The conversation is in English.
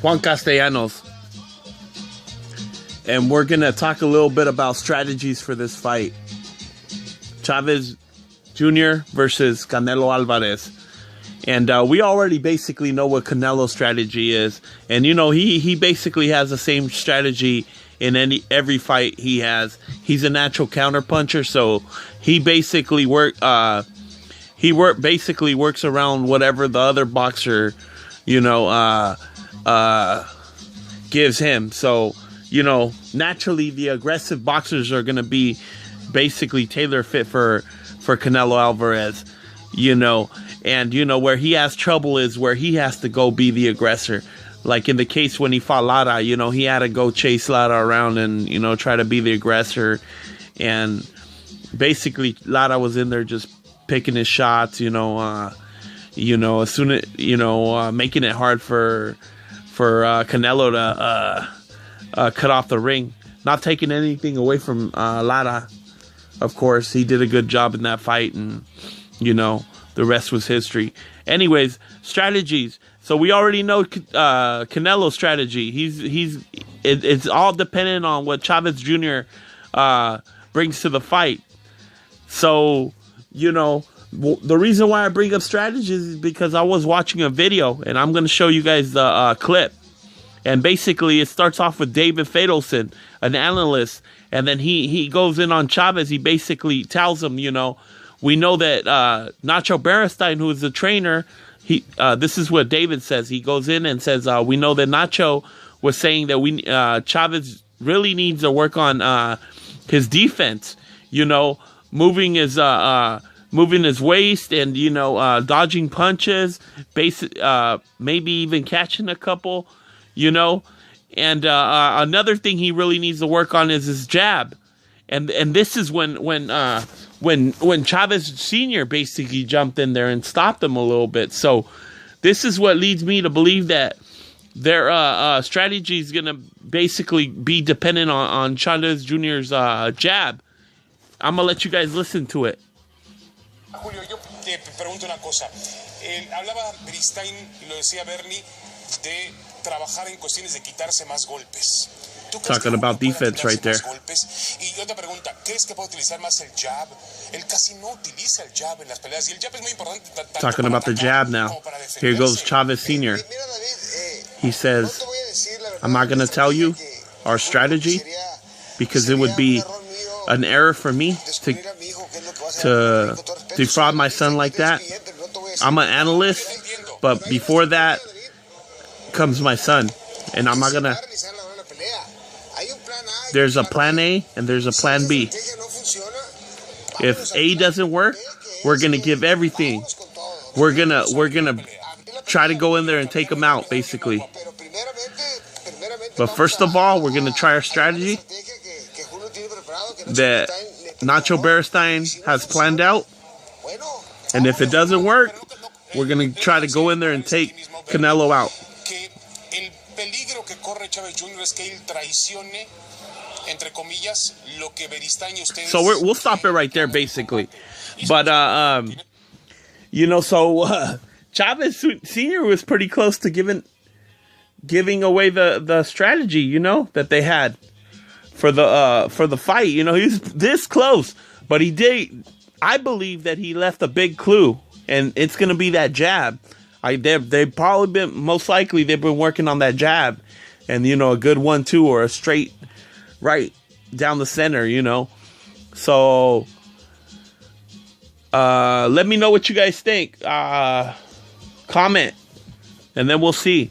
Juan Castellanos. And we're going to talk a little bit about strategies for this fight. Chaves Jr. versus Canelo Alvarez. And we already basically know what Canelo's strategy is. And, you know, he basically has the same strategy in every fight he has. He's a natural counterpuncher, so he basically works around whatever the other boxer, you know, gives him. So, you know, naturally the aggressive boxers are going to be basically tailor fit for Canelo Alvarez, you know. And, you know, where he has trouble is where he has to go be the aggressor. Like in the case when he fought Lara, you know, he had to go chase Lara around and, you know, try to be the aggressor. And basically Lara was in there just picking his shots, you know, as soon as, you know, making it hard for Canelo to cut off the ring. Not taking anything away from Lara. Of course, he did a good job in that fight, and, you know, the rest was history. Anyways, strategies. So we already know Canelo's strategy. It's all dependent on what Chaves Jr. Brings to the fight. So, you know, the reason why I bring up strategies is because I was watching a video, and I'm going to show you guys the clip. And basically, it starts off with David Fadelson, an analyst, and then he goes in on Chaves. He basically tells him, you know, we know that Nacho Beristain, who is the trainer, this is what David says. He goes in and says, we know that Nacho was saying that Chaves really needs to work on his defense, you know, moving his waist and, you know, dodging punches, maybe even catching a couple, you know. And another thing he really needs to work on is his jab. And this is when Chaves Sr. basically jumped in there and stopped him a little bit. So this is what leads me to believe that their strategy is going to basically be dependent on Chaves Jr.'s jab. I'm going to let you guys listen to it. Julio, yo te pregunto una cosa. Hablaba Beristain, y lo decía Bernie, de trabajar en cuestiones de quitarse más golpes. Talking about defense right there. Y otra pregunta, ¿crees que puede utilizar más el jab? Él casi no utiliza el jab en las peleas y el jab es muy importante. Talking about the jab now. Here goes Chaves Sr. He says, I'm not going to tell you our strategy because it would be an error for me to defraud my son like that. I'm an analyst, but before that comes my son, and I'm not going to. There's a plan A and there's a plan B. If A doesn't work, we're gonna give everything. We're gonna try to go in there and take him out, basically. But first of all, we're gonna try our strategy that Nacho Beristain has planned out. And if it doesn't work, we're gonna try to go in there and take Canelo out. So we'll stop it right there, basically. But you know, so Chaves Sr. was pretty close to giving away the strategy, you know, that they had for the fight. You know, he was this close, but he did. I believe that he left a big clue, and it's gonna be that jab. They've probably been, most likely they've been working on that jab, and, you know, a good 1-2 or a straight right down the center, you know. So let me know what you guys think. Comment, and then we'll see.